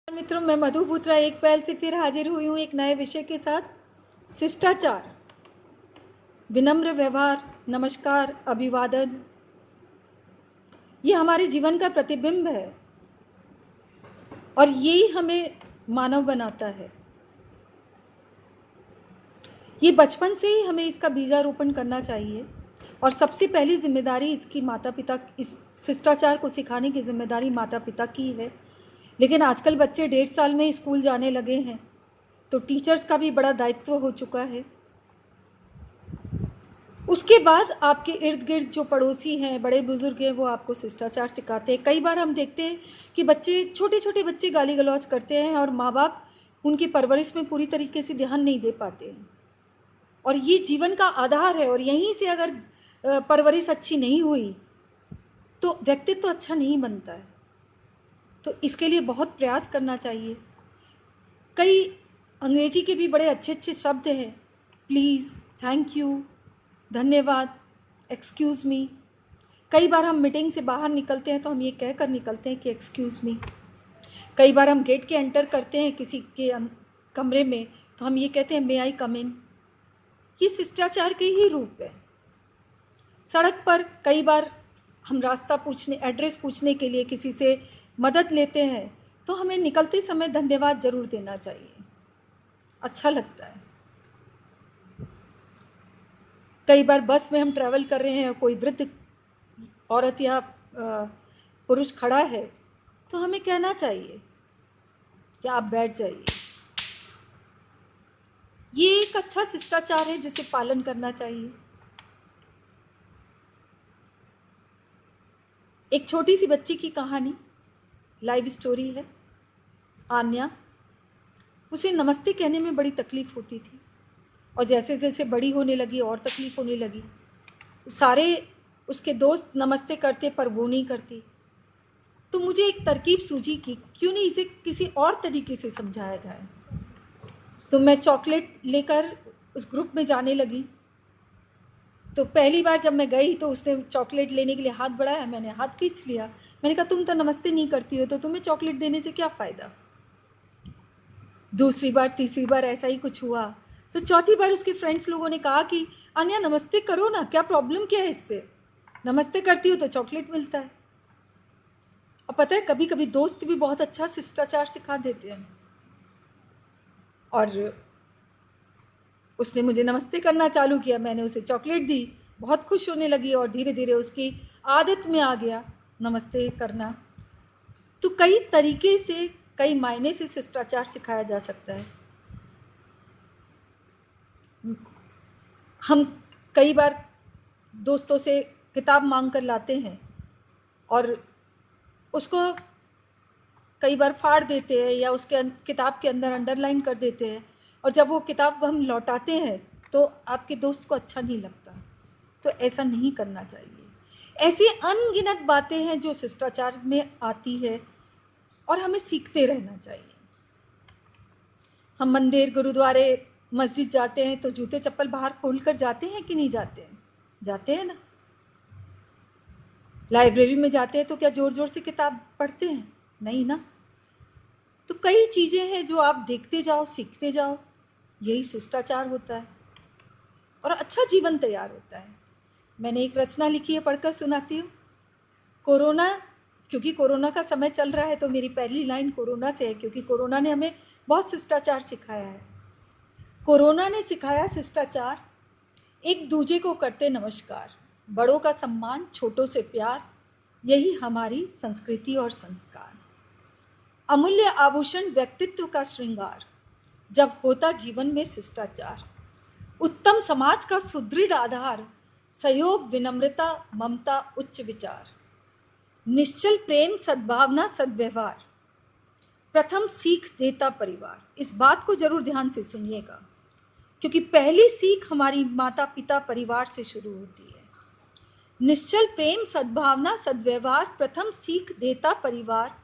मित्रों, मैं मधु पुत्रा एक पहल से फिर हाजिर हुई हूँ एक नए विषय के साथ। शिष्टाचार, विनम्र व्यवहार, नमस्कार, अभिवादन, ये हमारे जीवन का प्रतिबिंब है और यही हमें मानव बनाता है। ये बचपन से ही हमें इसका बीजारोपण करना चाहिए और सबसे पहली जिम्मेदारी इसकी माता पिता, इस शिष्टाचार को सिखाने की जिम्मेदारी माता पिता की है। लेकिन आजकल बच्चे 1.5 साल में स्कूल जाने लगे हैं, तो टीचर्स का भी बड़ा दायित्व हो चुका है। उसके बाद आपके इर्द गिर्द जो पड़ोसी हैं, बड़े बुजुर्ग हैं, वो आपको शिष्टाचार सिखाते हैं। कई बार हम देखते हैं कि बच्चे, छोटे छोटे बच्चे गाली गलौज करते हैं और माँ बाप उनकी परवरिश में पूरी तरीके से ध्यान नहीं दे पाते हैं। और ये जीवन का आधार है और यहीं से अगर परवरिश अच्छी नहीं हुई तो व्यक्तित्व तो अच्छा नहीं बनता है। तो इसके लिए बहुत प्रयास करना चाहिए। कई अंग्रेजी के भी बड़े अच्छे अच्छे शब्द हैं, प्लीज़, थैंक यू, धन्यवाद, एक्सक्यूज़ मी। कई बार हम मीटिंग से बाहर निकलते हैं तो हम ये कहकर निकलते हैं कि एक्सक्यूज़ मी। कई बार हम गेट के एंटर करते हैं किसी के कमरे में तो हम ये कहते हैं मे आई कम इन। ये शिष्टाचार के ही रूप है। सड़क पर कई बार हम रास्ता पूछने, एड्रेस पूछने के लिए किसी से मदद लेते हैं तो हमें निकलते समय धन्यवाद ज़रूर देना चाहिए, अच्छा लगता है। कई बार बस में हम ट्रैवल कर रहे हैं, कोई वृद्ध औरत या पुरुष खड़ा है तो हमें कहना चाहिए कि आप बैठ जाइए। ये एक अच्छा शिष्टाचार है जिसे पालन करना चाहिए। एक छोटी सी बच्ची की कहानी, लाइव स्टोरी है। आन्या, उसे नमस्ते कहने में बड़ी तकलीफ होती थी और जैसे जैसे बड़ी होने लगी और तकलीफ होने लगी। तो सारे उसके दोस्त नमस्ते करते पर वो नहीं करती। तो मुझे एक तरकीब सूझी कि क्यों नहीं इसे किसी और तरीके से समझाया जाए। तो मैं चॉकलेट लेकर उस ग्रुप में जाने लगी। तो पहली बार जब मैं गई तो उसने चॉकलेट लेने के लिए हाथ बढ़ाया, मैंने हाथ खींच लिया। मैंने कहा तुम तो नमस्ते नहीं करती हो तो तुम्हें चॉकलेट देने से क्या फ़ायदा। दूसरी बार, तीसरी बार ऐसा ही कुछ हुआ। तो चौथी बार उसके फ्रेंड्स लोगों ने कहा कि अन्या नमस्ते करो ना, क्या प्रॉब्लम क्या है इससे, नमस्ते करती हो तो चॉकलेट मिलता है। और पता है, कभी कभी दोस्त भी बहुत अच्छा शिष्टाचार सिखा देते हैं। और उसने मुझे नमस्ते करना चालू किया, मैंने उसे चॉकलेट दी, बहुत खुश होने लगी और धीरे धीरे उसकी आदत में आ गया नमस्ते करना। तो कई तरीके से, कई मायने से शिष्टाचार सिखाया जा सकता है। हम कई बार दोस्तों से किताब मांग कर लाते हैं और उसको कई बार फाड़ देते हैं या उसके किताब के अंदर अंडरलाइन कर देते हैं और जब वो किताब हम लौटाते हैं तो आपके दोस्त को अच्छा नहीं लगता। तो ऐसा नहीं करना चाहिए। ऐसी अनगिनत बातें हैं जो शिष्टाचार में आती है और हमें सीखते रहना चाहिए। हम मंदिर, गुरुद्वारे, मस्जिद जाते हैं तो जूते चप्पल बाहर खोल कर जाते हैं कि नहीं जाते हैं? जाते हैं ना। लाइब्रेरी में जाते हैं तो क्या जोर जोर से किताब पढ़ते हैं? नहीं ना। तो कई चीज़ें हैं जो आप देखते जाओ, सीखते जाओ, यही शिष्टाचार होता है और अच्छा जीवन तैयार होता है। मैंने एक रचना लिखी है, पढ़कर सुनाती हूँ। कोरोना, क्योंकि कोरोना का समय चल रहा है तो मेरी पहली लाइन कोरोना से है, क्योंकि कोरोना ने हमें बहुत शिष्टाचार सिखाया है। कोरोना ने सिखाया शिष्टाचार, एक दूजे को करते नमस्कार, बड़ों का सम्मान, छोटों से प्यार, यही हमारी संस्कृति और संस्कार। अमूल्य आभूषण व्यक्तित्व का श्रृंगार, जब होता जीवन में शिष्टाचार। उत्तम समाज का सुदृढ़ आधार, सहयोग, विनम्रता, ममता, उच्च विचार। निश्चल प्रेम, सद्भावना, सद्व्यवहार, प्रथम सीख देता परिवार। इस बात को जरूर ध्यान से सुनिएगा क्योंकि पहली सीख हमारी माता पिता परिवार से शुरू होती है। निश्चल प्रेम, सद्भावना, सद्व्यवहार, प्रथम सीख देता परिवार।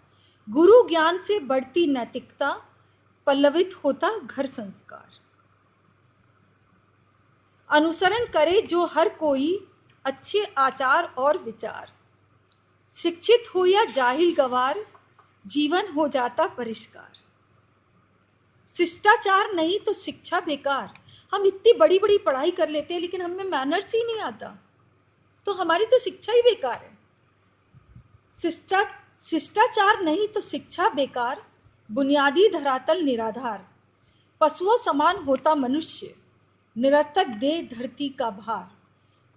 गुरु ज्ञान से बढ़ती नैतिकता, पल्लवित होता घर संस्कार। अनुसरण करे जो हर कोई, अच्छे आचार और विचार। शिक्षित हो या जाहिल गवार, जीवन हो जाता परिष्कार। शिष्टाचार नहीं तो शिक्षा बेकार। हम इतनी बड़ी बड़ी पढ़ाई कर लेते हैं लेकिन हमें मैनर्स ही नहीं आता, तो हमारी तो शिक्षा ही बेकार है। शिष्टाचार नहीं तो शिक्षा बेकार, बुनियादी धरातल निराधार। पशुओं समान होता मनुष्य, निरर्थक दे धरती का भार।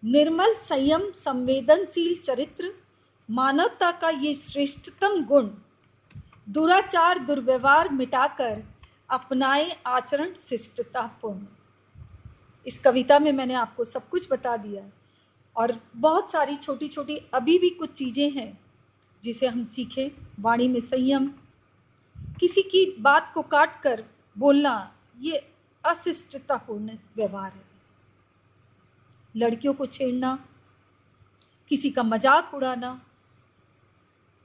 निर्मल संयम संवेदनशील चरित्र, मानवता का ये श्रेष्ठतम गुण। दुराचार दुर्व्यवहार मिटाकर, अपनाए आचरण शिष्टतापूर्ण। इस कविता में मैंने आपको सब कुछ बता दिया है, और बहुत सारी छोटी छोटी अभी भी कुछ चीज़ें हैं जिसे हम सीखें। वाणी में संयम, किसी की बात को काट कर बोलना ये अशिष्टतापूर्ण व्यवहार है। लड़कियों को छेड़ना, किसी का मजाक उड़ाना,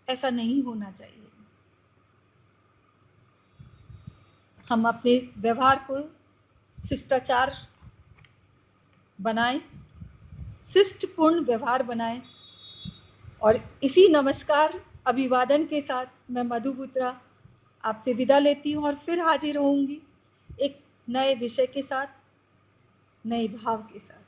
ऐसा नहीं होना चाहिए। हम अपने व्यवहार को शिष्टाचार बनाएं, शिष्टपूर्ण व्यवहार बनाएं। और इसी नमस्कार अभिवादन के साथ मैं मधु बुत्रा आपसे विदा लेती हूँ, और फिर हाजिर होंगी एक नए विषय के साथ, नए भाव के साथ।